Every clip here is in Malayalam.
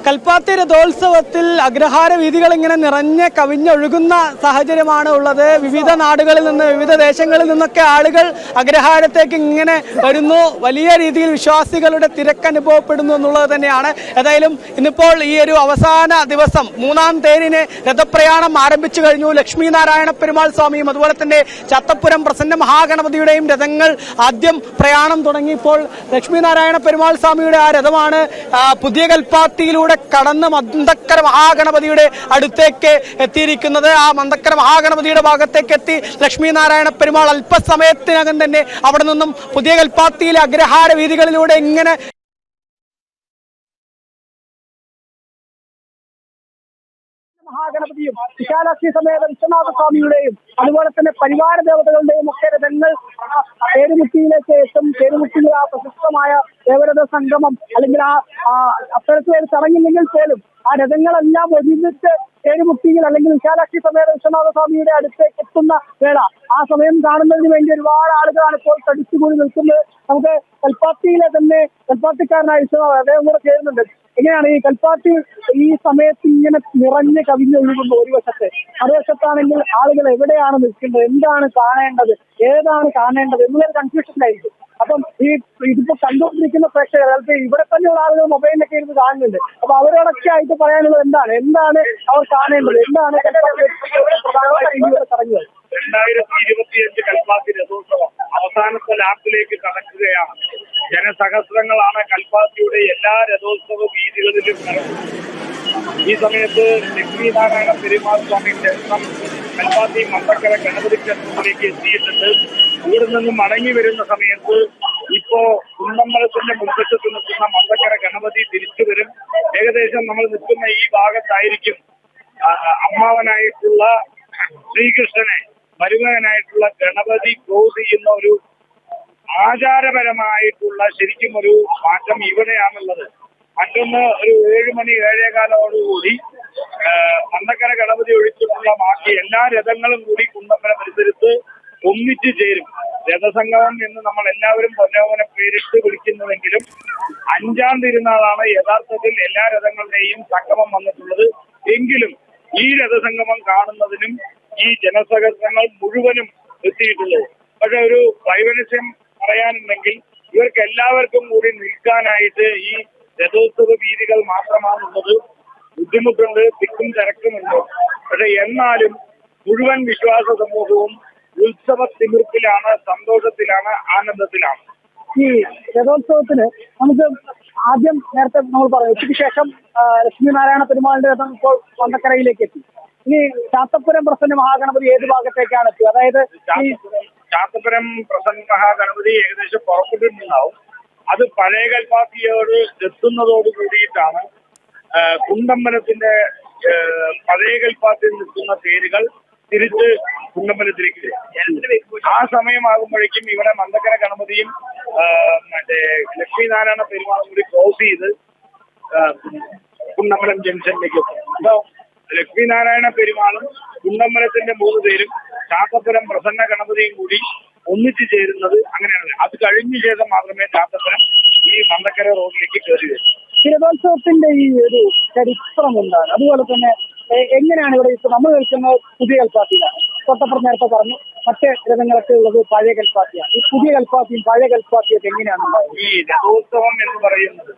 കൽപ്പാത്തി രഥോത്സവത്തിൽ അഗ്രഹാര വീഥികൾ ഇങ്ങനെ നിറഞ്ഞ് കവിഞ്ഞൊഴുകുന്ന സാഹചര്യമാണ് ഉള്ളത്. വിവിധ നാടുകളിൽ നിന്ന്, വിവിധ ദേശങ്ങളിൽ നിന്നൊക്കെ ആളുകൾ അഗ്രഹാരത്തേക്ക് ഇങ്ങനെ വരുന്നു. വലിയ രീതിയിൽ വിശ്വാസികളുടെ തിരക്ക് അനുഭവപ്പെടുന്നു എന്നുള്ളത് തന്നെയാണ്. ഏതായാലും ഇന്നിപ്പോൾ ഈ ഒരു അവസാന ദിവസം മൂന്നാം തേരിന് രഥപ്രയാണം ആരംഭിച്ചു കഴിഞ്ഞു. ലക്ഷ്മി നാരായണ പെരുമാൾ സ്വാമിയും അതുപോലെ തന്നെ ചാത്തപ്പുരം പ്രസന്ന മഹാഗണപതിയുടെയും രഥങ്ങൾ ആദ്യം പ്രയാണം തുടങ്ങിയപ്പോൾ ലക്ഷ്മി നാരായണ പെരുമാൾ സ്വാമിയുടെ ആ രഥമാണ് പുതിയ കൽപ്പാത്തിയിലൂടെ കടന്ന് മന്തക്കര മഹാഗണപതിയുടെ അടുത്തേക്ക് എത്തിയിരിക്കുന്നത്. ആ മന്തക്കര മഹാഗണപതിയുടെ ഭാഗത്തേക്ക് എത്തി ലക്ഷ്മി നാരായണ പെരുമാൾ അല്പസമയത്തിനകം തന്നെ അവിടെ നിന്നും പുതിയ കൽപ്പാത്തിയിലെ അഗ്രഹാര വീഥികളിലൂടെ ഇങ്ങനെ മഹാഗണപതിയും വിശാലാക്ഷി സമേത വിശ്വനാഥ സ്വാമിയുടെയും അതുപോലെ തന്നെ പരിവാര ദേവതകളുടെയും ഒക്കെ രഥങ്ങൾ തേരുമുട്ടിയിലേക്ക് എത്തും. തേരുമുട്ടിയിൽ ആ പ്രശസ്തമായ ദേവരഥ സംഗമം അല്ലെങ്കിൽ അത്തരത്തിലൊരു ചടങ്ങില്ലെങ്കിൽ പോലും ആ രഥങ്ങളെല്ലാം ഒരുമിച്ച് തേരുമുട്ടിയിൽ അല്ലെങ്കിൽ വിശാലാക്ഷി സമേത വിശ്വനാഥ സ്വാമിയുടെ അടുത്തേക്ക് എത്തുന്ന വേള ആ സമയം കാണുന്നതിന് വേണ്ടി ഒരുപാട് ആളുകളാണ് ഇപ്പോൾ തടിച്ചുകൂടി നിൽക്കുന്നത്. നമുക്ക് കൽപ്പാത്തിയിലെ തന്നെ കൽപ്പാത്തിക്കാരനായ വിശ്വനാഥ് അദ്ദേഹം കൂടെ ചേരുന്നുണ്ട്. എങ്ങനെയാണ് ഈ കൽപ്പാത്തി ഈ സമയത്ത് ഇങ്ങനെ നിറഞ്ഞ് കവിഞ്ഞൊഴുകുന്നത്? ഒരു വശത്ത് മറുവശത്താണെങ്കിൽ ആളുകൾ എവിടെയാണ് നിൽക്കുന്നത്, എന്താണ് കാണേണ്ടത്, ഏതാണ് കാണേണ്ടത് എന്നുള്ളൊരു കൺഫ്യൂഷനിലായിരിക്കും. അപ്പം ഇതിപ്പോ കണ്ടുകൊണ്ടിരിക്കുന്ന പ്രേക്ഷകർ അതായത് ഇവിടെ തന്നെയുള്ള ആളുകൾ മൊബൈലിലൊക്കെ ഇരുന്ന് കാണുന്നുണ്ട്. അപ്പൊ അവരോടൊക്കെ ആയിട്ട് പറയാനുള്ളത് എന്താണ് അവർ കാണേണ്ടത്, എന്താണ് പ്രധാനമായിട്ട് ചടങ്ങുകൾ? 2025 കൽപ്പാത്തി രഥോത്സവം അവസാനത്തെ ലാപ്പിലേക്ക് കടക്കുകയാണ്. ജനസഹസ്രങ്ങളാണ് കൽപ്പാത്തിയുടെ എല്ലാ രഥോത്സവ വീഥികളിലും നടക്കുന്നത്. ഈ സമയത്ത് ലക്ഷ്മി നാരായണ പെരുമാൾ സ്വാമി ക്ഷേത്രം കൽപ്പാത്തി മന്തക്കര ഗണപതി ക്ഷേത്രത്തിലേക്ക് എത്തിയിട്ടുണ്ട്. ഇവിടെ നിന്നും മടങ്ങി വരുന്ന സമയത്ത് ഇപ്പോ കുന്നമ്പലത്തിന്റെ മുൻവശത്ത് നിൽക്കുന്ന മന്തക്കര ഗണപതി തിരിച്ചു വരും. ഏകദേശം നമ്മൾ നിൽക്കുന്ന ഈ ഭാഗത്തായിരിക്കും അമ്മാവനായിട്ടുള്ള ശ്രീകൃഷ്ണനെ മരുമകനായിട്ടുള്ള ഗണപതി ക്രോസ് ചെയ്യുന്ന ഒരു ആചാരപരമായിട്ടുള്ള ശരിക്കും ഒരു മാറ്റം ഇവിടെയാണുള്ളത്. മറ്റൊന്ന് ഒരു 7 മണി 7:15 മന്തക്കര ഗണപതി ഒഴിച്ചിട്ടുള്ള ബാക്കി എല്ലാ രഥങ്ങളും കൂടി കുന്നമ്പല പരിസരത്ത് ഒന്നിച്ചു ചേരും. രഥസംഗമം എന്ന് നമ്മൾ എല്ലാവരും പൊന്നോമന പേരിട്ട് വിളിക്കുന്നുവെങ്കിലും 5-ാം തിരുനാളാണ് യഥാർത്ഥത്തിൽ എല്ലാ രഥങ്ങളുടെയും സംഗമം വന്നിട്ടുള്ളത്. എങ്കിലും ഈ രഥസംഗമം കാണുന്നതിനും ഈ ജനസഹസ്രങ്ങൾ മുഴുവനും എത്തിയിട്ടുള്ളത്. പക്ഷെ ഒരു വൈവനസ്യം പറയാനുണ്ടെങ്കിൽ ഇവർക്ക് എല്ലാവർക്കും കൂടി നിൽക്കാനായിട്ട് ഈ രഥോത്സവ വീഥികൾ മാത്രമാണുള്ളത്. ബുദ്ധിമുട്ടുണ്ട്, തിക്കും തിരക്കുമുണ്ട്. പക്ഷെ എന്നാലും മുഴുവൻ വിശ്വാസ സമൂഹവും ഉത്സവ തിമിർപ്പിലാണ്, സന്തോഷത്തിലാണ്, ആനന്ദത്തിലാണ്. ഈ രഥോത്സവത്തിന് നമുക്ക് ആദ്യം നേരത്തെ നമ്മൾ പറഞ്ഞു ഉച്ചയ്ക്ക് ശേഷം ലക്ഷ്മി നാരായണ പെരുമാളിന്റെ രഥം ഇപ്പോൾ മന്തക്കരയിലേക്ക് എത്തി. ഇനി ചാത്തപ്പുരം പ്രസന്ന മഹാഗണപതി ഏത് ഭാഗത്തേക്കാണ് എത്തുക? അതായത് ഈ ചാത്തപ്പുരം പ്രസന്ന മഹാഗണപതി ഏകദേശം പുറപ്പെട്ടിട്ടുണ്ടാവും. അത് പഴയ കൽപ്പാത്തിയോട് എത്തുന്നതോട് കൂടിയിട്ടാണ് കുണ്ടമ്പലത്തിന്റെ പഴയ കൽപ്പാത്തിയിൽ നിൽക്കുന്ന തേരുകൾ തിരിച്ച് കുണ്ടമ്പലത്തിലേക്ക്. ആ സമയമാകുമ്പോഴേക്കും ഇവിടെ മന്തക്കര ഗണപതിയും ലക്ഷ്മി നാരായണ പെരുമാളും കൂടി ക്രോസ് ചെയ്ത് കുണ്ടമ്പലം ജംഗ്ഷനിലേക്ക് എത്തും. ലക്ഷ്മി നാരായണ പെരുമാളും കുണ്ടമ്പലത്തിന്റെ 3 പേരും ചാത്തപ്പുരം പ്രസന്ന ഗണപതിയും കൂടി ഒന്നിച്ചു ചേരുന്നത് അങ്ങനെയാണ്. അത് കഴിഞ്ഞ ശേഷം മാത്രമേ ചാത്തപ്പുരം ഈ മന്തക്കര റോഡിലേക്ക് കയറി വരും. രഥോത്സവത്തിന്റെ ഈ ഒരു ചരിത്രം എന്താണ്? അതുപോലെ തന്നെ എങ്ങനെയാണ് ഇവിടെ ഇപ്പൊ നമ്മൾ നിൽക്കുന്നത് പുതിയ കൽപ്പാത്തിയിലാണ്. തൊട്ടപ്പുറം നേരത്തെ പറഞ്ഞു മറ്റ് രഥങ്ങളൊക്കെ ഉള്ളത് പഴയ കൽപ്പാത്തിയാണ്. ഈ പുതിയ കൽപ്പാത്തിയും പഴയ കൽപ്പാത്തിയൊക്കെ എങ്ങനെയാണ്? ഈ രഥോത്സവം എന്ന് പറയുന്നത്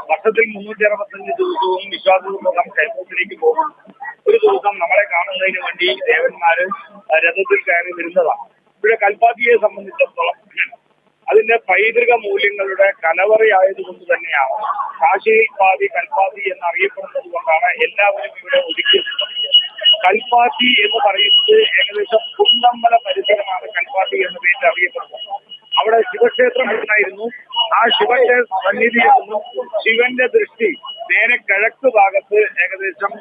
വർഷത്തിൽ 365 ദിവസവും വിശ്വാസപൂർവ്വം ക്ഷേത്രത്തിലേക്ക് പോകും. ഒരു ദിവസം നമ്മളെ കാണുന്നതിന് വേണ്ടി ദേവന്മാര് രഥത്തിൽ കയറി വരുന്നതാണ്. ഇവിടെ കൽപ്പാത്തിയെ സംബന്ധിച്ചിടത്തോളം അതിന്റെ പൈതൃക മൂല്യങ്ങളുടെ കലവറയായതുകൊണ്ട് തന്നെയാണ് കാശിയിൽ പാതി കൽപ്പാത്തി എന്നറിയപ്പെടുന്നത് കൊണ്ടാണ് എല്ലാവരും ഇവിടെ ഒതുക്കിയിട്ടുള്ളത്. കൽപ്പാത്തി എന്ന് പറയുന്നത് ഏകദേശം കുണ്ടമ്പല പരിസരമാണ് കൽപ്പാത്തി എന്ന പേരിൽ അറിയപ്പെടുന്നത്. അവിടെ ശിവക്ഷേത്രം ഉണ്ടായിരുന്നു. ആ ശിവക്ഷേത്ര സന്നിധിയിൽ നിന്നും ശിവന്റെ ദൃഷ്ടി നേരെ കിഴക്ക് ഭാഗത്ത് ഏകദേശം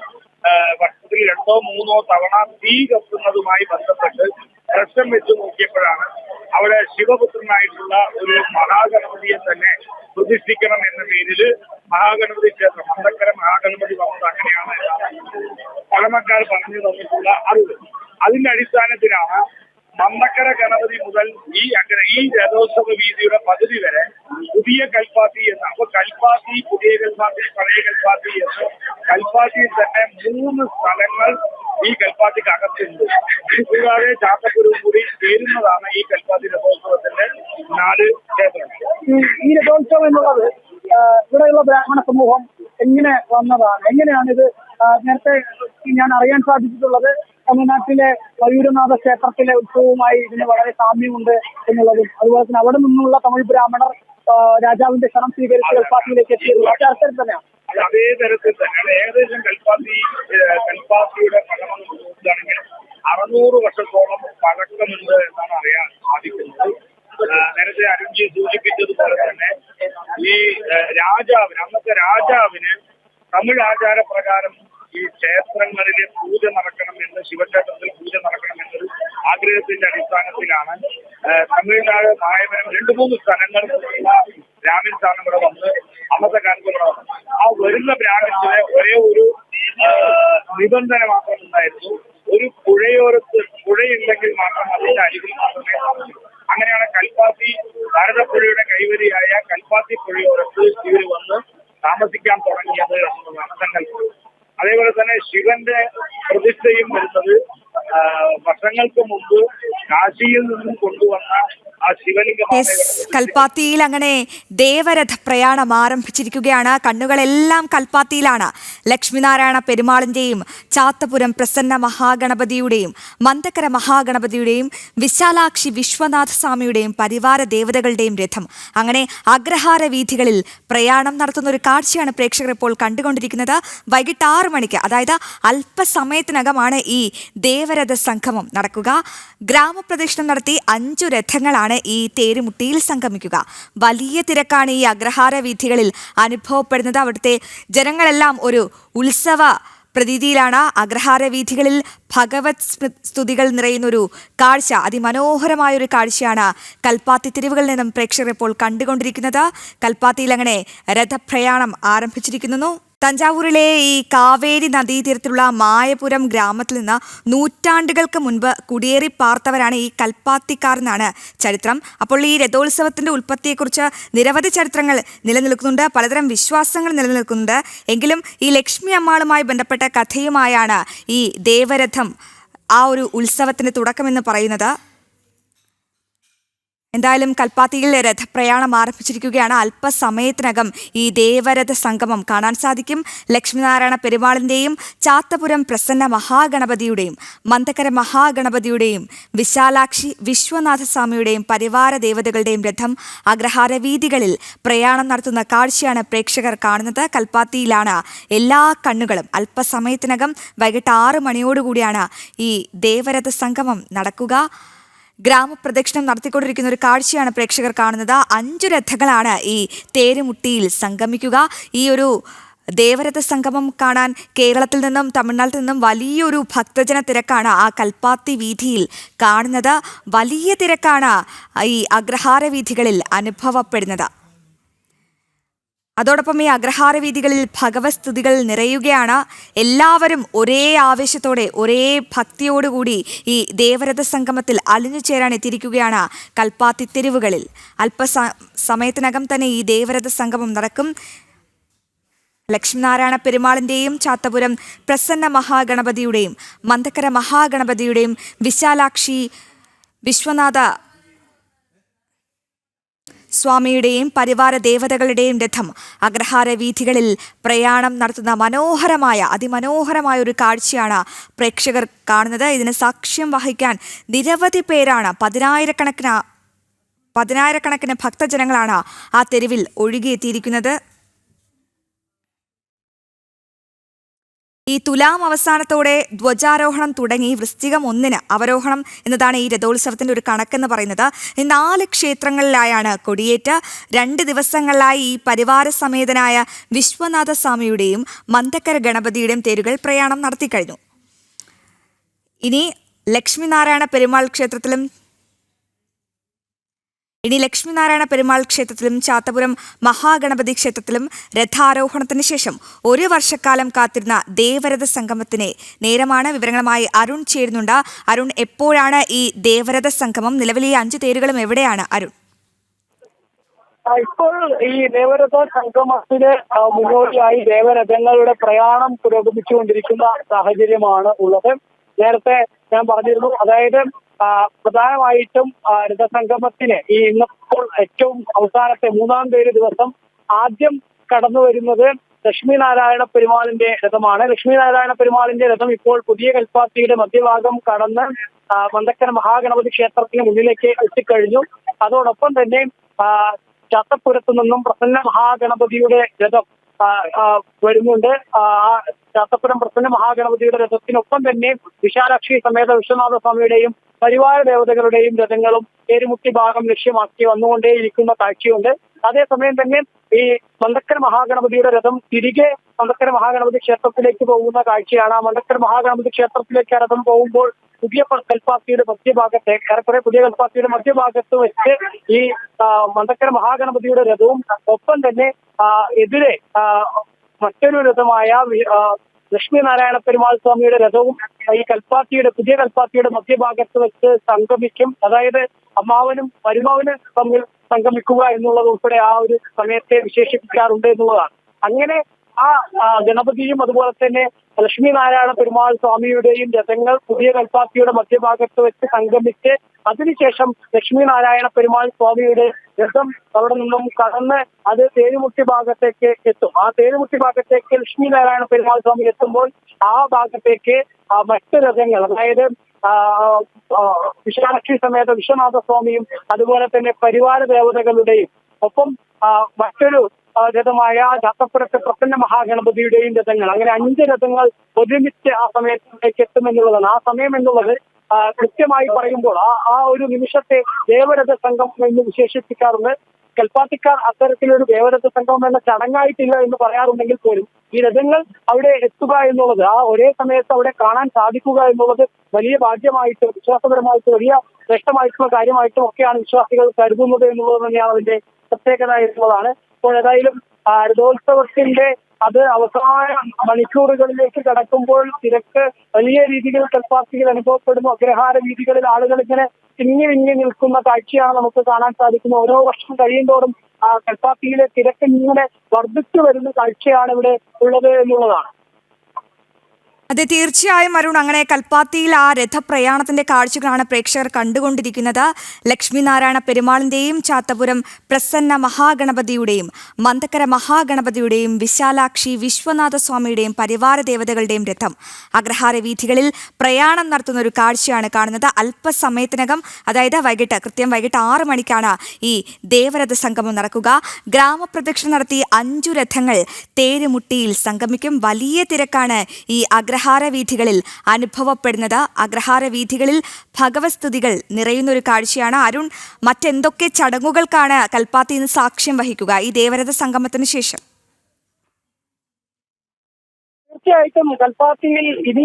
വർഷത്തിൽ 2-3 തവണ തീ കത്തുന്നതുമായി ബന്ധപ്പെട്ട് പ്രശ്നം വെച്ച് നോക്കിയപ്പോഴാണ് അവിടെ ശിവപുത്രനായിട്ടുള്ള ഒരു മഹാഗണപതിയെ തന്നെ പ്രതിഷ്ഠിക്കണം എന്ന പേരില് മഹാഗണപതി ക്ഷേത്രം മന്തക്കര മഹാഗണപതി വന്നത്. അങ്ങനെയാണ് പഴമക്കാർ പറഞ്ഞു തന്നിട്ടുള്ള അറിവ്. അതിന്റെ അടിസ്ഥാനത്തിലാണ് മന്ദക്കര ഗണപതി മുതൽ ഈ രഥോത്സവ വീതിയുടെ പകുതി വരെ പുതിയ കൽപ്പാത്തി എന്ന്. അപ്പൊ കൽപ്പാത്തി, പുതിയ കൽപ്പാത്തി, പഴയ കൽപ്പാത്തി എന്ന് കൽപ്പാത്തിയിൽ തന്നെ 3 സ്ഥലങ്ങൾ ഈ കൽപ്പാത്തിക്ക് അകത്തുണ്ട്. ഇത് കൂടാതെ ചാത്തപ്പുരവും കൂടി ചേരുന്നതാണ് ഈ കൽപ്പാത്തി രഥോത്സവത്തിന്റെ 4 ക്ഷേത്രങ്ങൾ. ഈ രഥോത്സവം എന്നുള്ളത് ഇവിടെയുള്ള ബ്രാഹ്മണ സമൂഹം എങ്ങനെ വന്നതാണ്? എങ്ങനെയാണ് ഇത്? നേരത്തെ ഞാൻ അറിയാൻ സാധിച്ചിട്ടുള്ളത് തമിഴ്നാട്ടിലെ വയൂരനാഥ ക്ഷേത്രത്തിലെ ഉത്സവവുമായി ഇതിന് വളരെ സാമ്യമുണ്ട് എന്നുള്ളതും, അതുപോലെ തന്നെ അവിടെ നിന്നുള്ള തമിഴ് ബ്രാഹ്മണർ രാജാവിന്റെ ക്ഷണം സ്വീകരിച്ച് കൽപ്പാത്തിയിലേക്ക് എത്തിയതും അത്തരത്തിൽ തന്നെയാണ്. അതേ തരത്തിൽ തന്നെയാണ്. ഏകദേശം കൽപ്പാത്തിയുടെ പഴമ നോക്കുകയാണെങ്കിൽ 600 വർഷത്തോളം പഴക്കമുണ്ട് എന്നാണ് അറിയാൻ സാധിക്കുന്നത്. നേരത്തെ അരുൺജി സൂചിപ്പിച്ചതുപോലെ തന്നെ ഈ അന്നത്തെ രാജാവിന് തമിഴ് ആചാരപ്രകാരം ഈ ക്ഷേത്രങ്ങളിലെ പൂജ നടക്കണമെന്ന്, ശിവക്ഷേത്രത്തിൽ പൂജ നടക്കണമെന്നൊരു ആഗ്രഹത്തിന്റെ അടിസ്ഥാനത്തിലാണ് തമിഴ്നാട് മായവനം 2-3 സ്ഥലങ്ങളിലുള്ള ബ്രാഹ്മിൻ സ്ഥാനം ഇവിടെ വന്ന് അന്നത്തെ കാലത്ത് ഇവിടെ വന്നു. ആ വരുന്ന ബ്രാഹ്മിൻസിന് ഒരേ ഒരു നിബന്ധന മാത്രം ഉണ്ടായിരുന്നു. ഒരു പുഴയുണ്ടെങ്കിൽ മാത്രം അതിന്റെ അരികിൽ മാത്രമേ താമസിക്കൂ. അങ്ങനെയാണ് കൽപ്പാത്തി ഭാരതപ്പുഴയുടെ കൈവരിയായ കൽപ്പാത്തി പുഴയോരത്ത് ഇവർ വന്ന് താമസിക്കാൻ തുടങ്ങിയത് എന്നതാണ് സങ്കല്പം. അതേപോലെ തന്നെ ശിവന്റെ പ്രതിഷ്ഠയും വരുന്നത് വർഷങ്ങൾക്ക് മുമ്പ് കാശിയിൽ നിന്നും കൊണ്ടുവന്ന ആ ശിവലിംഗമാണ്. കൽപ്പാത്തിയിൽ അങ്ങനെ ദേവരഥ പ്രയാണം ആരംഭിച്ചിരിക്കുകയാണ്. കണ്ണുകളെല്ലാം കൽപ്പാത്തിയിലാണ്. ലക്ഷ്മിനാരായണ പെരുമാളിന്റെയും ചാത്തപുരം പ്രസന്ന മഹാഗണപതിയുടെയും മന്ദക്കര മഹാഗണപതിയുടെയും വിശാലാക്ഷി വിശ്വനാഥ സ്വാമിയുടെയും പരിവാര ദേവതകളുടെയും രഥം അങ്ങനെ അഗ്രഹാര വീഥികളിൽ പ്രയാണം നടത്തുന്ന ഒരു കാഴ്ചയാണ് പ്രേക്ഷകർ ഇപ്പോൾ കണ്ടുകൊണ്ടിരിക്കുന്നത്. വൈകിട്ട് 6 മണിക്ക്, അതായത് അല്പസമയത്തിനകമാണ് ഈ ദേവരഥ സംഗമം നടക്കുക. ഗ്രാമപ്രദക്ഷിണം നടത്തി 5 രഥങ്ങളാണ് ഈ തേരുമുട്ടിയിൽ സംഗമിക്കുക. വലിയ തിരക്കാണ് ഈ അഗ്രഹാര വീഥികളിൽ അനുഭവപ്പെടുന്നത്. അവിടുത്തെ ജനങ്ങളെല്ലാം ഒരു ഉത്സവ പ്രതീതിയിലാണ്. അഗ്രഹാര വീഥികളിൽ ഭഗവത് സ്തുതികൾ നിറയുന്നൊരു കാഴ്ച, അതിമനോഹരമായൊരു കാഴ്ചയാണ് കൽപ്പാത്തി തെരുവുകളിൽ നിന്നും പ്രേക്ഷകർ ഇപ്പോൾ കണ്ടുകൊണ്ടിരിക്കുന്നത്. കൽപ്പാത്തിയിൽ അങ്ങനെ രഥപ്രയാണം ആരംഭിച്ചിരിക്കുന്നു. തഞ്ചാവൂരിലെ ഈ കാവേരി നദീതീരത്തിലുള്ള മായപുരം ഗ്രാമത്തിൽ നിന്ന് നൂറ്റാണ്ടുകൾക്ക് മുൻപ് കുടിയേറി പാർത്തവരാണ് ഈ കൽപ്പാത്തിക്കാർ എന്നാണ് ചരിത്രം. അപ്പോൾ ഈ രഥോത്സവത്തിന്റെ ഉൽപ്പത്തിയെക്കുറിച്ച് നിരവധി ചരിത്രങ്ങൾ നിലനിൽക്കുന്നുണ്ട്, പലതരം വിശ്വാസങ്ങൾ നിലനിൽക്കുന്നുണ്ട്. എങ്കിലും ഈ ലക്ഷ്മി അമ്മാളുമായി ബന്ധപ്പെട്ട കഥയുമായാണ് ഈ ദേവരഥം, ആ ഒരു ഉത്സവത്തിന്റെ തുടക്കമെന്ന് പറയുന്നത്. എന്തായാലും കൽപ്പാത്തിയിൽ രഥപ്രയാണം ആരംഭിച്ചിരിക്കുകയാണ്. അല്പസമയത്തിനകം ഈ ദേവരഥ സംഗമം കാണാൻ സാധിക്കും. ലക്ഷ്മിനാരായണ പെരുമാളിന്റെയും ചാത്തപുരം പ്രസന്ന മഹാഗണപതിയുടെയും മന്ദക്കര മഹാഗണപതിയുടെയും വിശാലാക്ഷി വിശ്വനാഥ സ്വാമിയുടെയും പരിവാര ദേവതകളുടെയും രഥം അഗ്രഹാര വീഥികളിൽ പ്രയാണം നടത്തുന്ന കാഴ്ചയാണ് പ്രേക്ഷകർ കാണുന്നത്. കൽപ്പാത്തിയിലാണ് എല്ലാ കണ്ണുകളും. അല്പസമയത്തിനകം വൈകിട്ട് 6 മണിയോടുകൂടിയാണ് ഈ ദേവരഥ സംഗമം നടക്കുക. ഗ്രാമപ്രദക്ഷിണം നടത്തിക്കൊണ്ടിരിക്കുന്ന ഒരു കാഴ്ചയാണ് പ്രേക്ഷകർ കാണുന്നത്. 5 രഥങ്ങളാണ് ഈ തേരുമുട്ടിയിൽ സംഗമിക്കുക. ഈ ഒരു ദേവരഥ സംഗമം കാണാൻ കേരളത്തിൽ നിന്നും തമിഴ്നാട്ടിൽ നിന്നും വലിയൊരു ഭക്തജന തിരക്കാണ് ആ കൽപ്പാത്തി വീഥിയിൽ കാണുന്നത്. വലിയ തിരക്കാണ് ഈ അഗ്രഹാര വീഥികളിൽ അനുഭവപ്പെടുന്നത്. അതോടൊപ്പം ഈ അഗ്രഹാര വീഥികളിൽ ഭഗവത് സ്തുതികൾ നിറയുകയാണ്. എല്ലാവരും ഒരേ ആവേശത്തോടെ, ഒരേ ഭക്തിയോടുകൂടി ഈ ദേവരഥ സംഗമത്തിൽ അലിഞ്ഞു ചേരാൻ എത്തിയിരിക്കുകയാണ് കൽപ്പാത്തി തെരുവുകളിൽ. സമയത്തിനകം തന്നെ ഈ ദേവരഥ സംഗമം നടക്കും. ലക്ഷ്മിനാരായണ പെരുമാളിന്റെയും ചാത്തപുരം പ്രസന്ന മഹാഗണപതിയുടെയും മന്ദക്കര മഹാഗണപതിയുടെയും വിശാലാക്ഷി വിശ്വനാഥ സ്വാമിയുടെയും പരിവാര ദേവതകളുടെയും രഥം അഗ്രഹാര വീഥികളിൽ പ്രയാണം നടത്തുന്ന അതിമനോഹരമായ ഒരു കാഴ്ചയാണ് പ്രേക്ഷകർ കാണുന്നത്. ഇതിന് സാക്ഷ്യം വഹിക്കാൻ നിരവധി പേരാണ്, പതിനായിരക്കണക്കിന് ഭക്തജനങ്ങളാണ് ആ തെരുവിൽ ഒഴുകിയെത്തിയിരിക്കുന്നത്. ഈ തുലാം അവസാനത്തോടെ ധ്വജാരോഹണം തുടങ്ങി വൃശ്ചികം 1 അവരോഹണം എന്നതാണ് ഈ രഥോത്സവത്തിന്റെ ഒരു കണക്കെന്ന് പറയുന്നത്. 4 ക്ഷേത്രങ്ങളിലായാണ് കൊടിയേറ്റ്. 2 ദിവസങ്ങളിലായി ഈ പരിവാര സമേതനായ വിശ്വനാഥ സ്വാമിയുടെയും മന്ദക്കര ഗണപതിയുടെയും തേരുകൾ പ്രയാണം നടത്തിക്കഴിഞ്ഞു. ഇനി ലക്ഷ്മിനാരായണ പെരുമാൾ ക്ഷേത്രത്തിലും ഇനി ലക്ഷ്മിനാരായണ പെരുമാൾ ക്ഷേത്രത്തിലും ചാത്തപുരം മഹാഗണപതി ക്ഷേത്രത്തിലും രഥാരോഹണത്തിന് ശേഷം 1 വർഷക്കാലം കാത്തിരുന്ന ദേവരഥ സംഗമത്തിന് നേരമാണ്. വിവരങ്ങളുമായി അരുൺ ചേരുന്നുണ്ട്. അരുൺ, എപ്പോഴാണ് ഈ ദേവരഥ സംഗമം? നിലവിൽ ഈ 5 തേരുകളും എവിടെയാണ് അരുൺ? ഇപ്പോൾ ഈ ദേവരഥ സംഗമത്തിന് മുന്നോടിയായി ദേവരഥങ്ങളുടെ പ്രയാണം പുരോഗമിച്ചുകൊണ്ടിരിക്കുന്ന സാഹചര്യമാണ് ഉള്ളത്. നേരത്തെ ഞാൻ പറഞ്ഞിരുന്നു, അതായത് പ്രധാനമായിട്ടും രഥസംഗമത്തിന് ഈ ഇന്നിപ്പോൾ ഏറ്റവും അവസാനത്തെ 3-ാം തേര് ദിവസം ആദ്യം കടന്നു വരുന്നത് ലക്ഷ്മിനാരായണ പെരുമാളിന്റെ രഥമാണ്. ലക്ഷ്മിനാരായണ പെരുമാളിന്റെ രഥം ഇപ്പോൾ പുതിയ കൽപ്പാത്തിയുടെ മധ്യഭാഗം കടന്ന് മന്തക്കര മഹാഗണപതി ക്ഷേത്രത്തിന് മുന്നിലേക്ക് എത്തിക്കഴിഞ്ഞു. അതോടൊപ്പം തന്നെ ചാത്തപ്പുരത്തു നിന്നും പ്രസന്ന മഹാഗണപതിയുടെ രഥം വരുന്നുണ്ട്. ചാത്തപ്പുരം പ്രസന്ന മഹാഗണപതിയുടെ രഥത്തിനൊപ്പം തന്നെ വിശാലാക്ഷി സമേത വിശ്വനാഥ സ്വാമിയുടെയും പരിവാര ദേവതകളുടെയും രഥങ്ങളും ഏരുമുട്ടി ഭാഗം ലക്ഷ്യമാക്കി വന്നുകൊണ്ടേയിരിക്കുന്ന കാഴ്ചയുണ്ട്. അതേസമയം തന്നെ ഈ മന്തക്കര മഹാഗണപതിയുടെ രഥം തിരികെ മന്തക്കര മഹാഗണപതി ക്ഷേത്രത്തിലേക്ക് പോകുന്ന കാഴ്ചയാണ്. ആ മന്തക്കര മഹാഗണപതി ക്ഷേത്രത്തിലേക്ക് രഥം പോകുമ്പോൾ പുതിയ കൽപ്പാത്തിയുടെ മധ്യഭാഗത്തെ ഏറെക്കുറെ പുതിയ കൽപ്പാത്തിയുടെ മധ്യഭാഗത്ത് വെച്ച് ഈ മന്തക്കര മഹാഗണപതിയുടെ രഥവും ഒപ്പം തന്നെ എതിരെ മറ്റൊരു രഥമായ ലക്ഷ്മിനാരായണ പെരുമാൾ സ്വാമിയുടെ രഥവും ഈ പുതിയ കൽപ്പാത്തിയുടെ മധ്യഭാഗത്ത് വെച്ച് സംഗമിക്കും. അതായത് അമ്മാവനും മരുമാവനും തമ്മിൽ സംഗമിക്കുക എന്നുള്ളത് ഉൾപ്പെടെ ആ ഒരു സമയത്തെ വിശേഷിപ്പിക്കാറുണ്ട് എന്നുള്ളതാണ്. അങ്ങനെ ആ ഗണപതിയും അതുപോലെ തന്നെ ലക്ഷ്മിനാരായണ പെരുമാൾ സ്വാമിയുടെയും രഥങ്ങൾ പുതിയ കൽപ്പാത്തിയുടെ മധ്യഭാഗത്ത് വെച്ച് സംഗമിച്ച് അതിനുശേഷം ലക്ഷ്മിനാരായണ പെരുമാൾ സ്വാമിയുടെ രഥം അവിടെ നിന്നും കടന്ന് അത് തേരുമുട്ടി ഭാഗത്തേക്ക് എത്തും. ആ തേരുമുട്ടി ഭാഗത്തേക്ക് ലക്ഷ്മിനാരായണ പെരുമാൾ സ്വാമി എത്തുമ്പോൾ ആ ഭാഗത്തേക്ക് മറ്റ് രഥങ്ങൾ, അതായത് വിശാലാക്ഷി സമേത വിശ്വനാഥ സ്വാമിയും അതുപോലെ തന്നെ പരിവാര ദേവതകളുടെയും ഒപ്പം മറ്റൊരു രഥമായ ചാത്തപ്പുരത്തെ പ്രസന്ന മഹാഗണപതിയുടെയും രഥങ്ങൾ, അങ്ങനെ 5 രഥങ്ങൾ ഒരുമിച്ച് ആ സമയത്തേക്ക് എത്തുമെന്നുള്ളതാണ്. ആ സമയം എന്നുള്ളത് കൃത്യമായി പറയുമ്പോൾ ആ ഒരു നിമിഷത്തെ ദേവരഥ സംഗമം എന്ന് വിശേഷിപ്പിക്കാറുണ്ട്. കൽപ്പാത്തിക്കാർ അത്തരത്തിലൊരു ദേവരഥ സംഗമം എന്ന ചടങ്ങായിട്ടില്ല എന്ന് പറയാറുണ്ടെങ്കിൽ പോലും ഈ രഥങ്ങൾ അവിടെ എത്തുക എന്നുള്ളത്, ആ ഒരേ സമയത്ത് അവിടെ കാണാൻ സാധിക്കുക എന്നുള്ളത് വലിയ ഭാഗ്യമായിട്ടും വിശ്വാസപരമായിട്ടും വലിയ ശ്രേഷ്ഠമായിട്ടുള്ള കാര്യമായിട്ടും ഒക്കെയാണ് വിശ്വാസികൾ കരുതുന്നത് എന്നുള്ളത് തന്നെയാണ് അതിന്റെ പ്രത്യേകത എന്നുള്ളതാണ്. ഇപ്പോൾ ഏതായാലും രഥോത്സവത്തിന്റെ അത് അവസാന മണിക്കൂറുകളിലേക്ക് കടക്കുമ്പോൾ തിരക്ക് വലിയ രീതിയിൽ കൽപ്പാത്തിയിൽ അനുഭവപ്പെടുന്നു. അഗ്രഹാര വീതികളിൽ ആളുകൾ ഇങ്ങനെ തിങ്ങി വിങ്ങി നിൽക്കുന്ന കാഴ്ചയാണ് നമുക്ക് കാണാൻ സാധിക്കുന്നത്. ഓരോ വർഷം കഴിയുന്തോറും കൽപ്പാത്തിയിലെ തിരക്ക് ഇങ്ങനെ വർദ്ധിച്ചു വരുന്ന കാഴ്ചയാണ് ഇവിടെ ഉള്ളത് എന്നുള്ളതാണ്. അതെ, തീർച്ചയായും അരുൺ, അങ്ങനെ കൽപ്പാത്തിയിൽ ആ രഥപ്രയാണത്തിന്റെ കാഴ്ചകളാണ് പ്രേക്ഷകർ കണ്ടുകൊണ്ടിരിക്കുന്നത്. ലക്ഷ്മിനാരായണ പെരുമാളിന്റെയും ചാത്തപുരം പ്രസന്ന മഹാഗണപതിയുടെയും മന്തക്കര മഹാഗണപതിയുടെയും വിശാലാക്ഷി വിശ്വനാഥ സ്വാമിയുടെയും പരിവാര ദേവതകളുടെയും രഥം അഗ്രഹാര വീഥികളിൽ പ്രയാണം നടത്തുന്ന ഒരു കാഴ്ചയാണ് കാണുന്നത്. അല്പസമയത്തിനകം, അതായത് കൃത്യം വൈകിട്ട് 6 മണിക്കാണ് ഈ ദേവരഥ സംഗമം നടക്കുക. ഗ്രാമപ്രദക്ഷിണം നടത്തി 5 രഥങ്ങൾ തേരുമുട്ടിയിൽ സംഗമിക്കും. വലിയ തിരക്കാണ് ഈ അഗ്രഹാര വീഥികളിൽ അനുഭവപ്പെടുന്നത്. അഗ്രഹാര വീഥികളിൽ ഭഗവസ്തുതികൾ നിറയുന്ന ഒരു കാഴ്ചയാണ്. അരുൺ, മറ്റെന്തൊക്കെ ചടങ്ങുകൾക്കാണ് കൽപ്പാത്തി ഇന്ന് സാക്ഷ്യം വഹിക്കുക ഈ ദേവരഥ സംഗമത്തിന് ശേഷം? തീർച്ചയായിട്ടും കൽപ്പാത്തിയിൽ ഇനി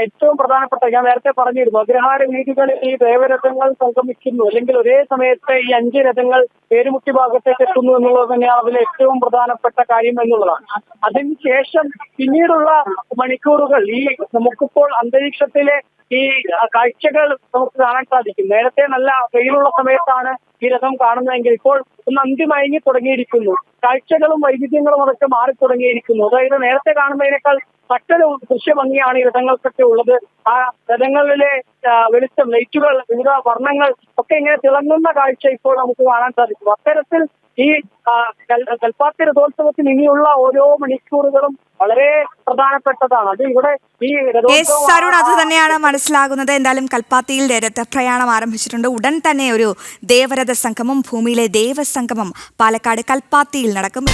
ഏറ്റവും പ്രധാനപ്പെട്ട, ഞാൻ നേരത്തെ പറഞ്ഞിരുന്നു, അഗ്രഹാര വീഥികളിൽ ഈ ദേവരഥങ്ങൾ സംഗമിക്കുന്നു, അല്ലെങ്കിൽ ഒരേ സമയത്ത് ഈ 5 രഥങ്ങൾ പേരുമുട്ടി ഭാഗത്തേക്ക് എത്തുന്നു എന്നുള്ളത് തന്നെയാണ് അതിലെ ഏറ്റവും പ്രധാനപ്പെട്ട കാര്യം എന്നുള്ളതാണ്. അതിനുശേഷം പിന്നീടുള്ള മണിക്കൂറുകൾ നമുക്കിപ്പോൾ അന്തരീക്ഷത്തിലെ ഈ കാഴ്ചകൾ നമുക്ക് കാണാൻ സാധിക്കും. നേരത്തെ നല്ല വെയിലുള്ള സമയത്താണ് ഈ രഥം കാണുന്നതെങ്കിൽ ഇപ്പോൾ ഒന്ന് അന്തിമയങ്ങി തുടങ്ങിയിരിക്കുന്നു. കാഴ്ചകളും വൈവിധ്യങ്ങളും അതൊക്കെ മാറിത്തുടങ്ങിയിരിക്കുന്നു. അതായത് നേരത്തെ കാണുന്നതിനേക്കാൾ മറ്റൊരു ദൃശ്യഭംഗിയാണ് ഈ രഥങ്ങൾക്കൊക്കെ ഉള്ളത്. ആ രഥങ്ങളിലെ വെളിച്ചം, ലൈറ്റുകൾ, വിവിധ വർണ്ണങ്ങൾ ഒക്കെ ഇങ്ങനെ തിളങ്ങുന്ന കാഴ്ച ഇപ്പോൾ നമുക്ക് കാണാൻ സാധിക്കും. അത്തരത്തിൽ ഈ കൽപ്പാത്തി രഥോത്സവത്തിന് ഇനിയുള്ള ഓരോ മണിക്കൂറുകളും വളരെ പ്രധാനപ്പെട്ടതാണ്. അത് ഇവിടെ ഈ അരുൺ, അത് തന്നെയാണ് മനസ്സിലാകുന്നത്. എന്തായാലും കൽപ്പാത്തിയിൽ രഥപ്രയാണം ആരംഭിച്ചിട്ടുണ്ട്. ഉടൻ തന്നെ ഒരു ദേവരഥ സംഗമം, ഭൂമിയിലെ ദേവസംഗമം പാലക്കാട് കൽപ്പാത്തിയിൽ നടക്കും.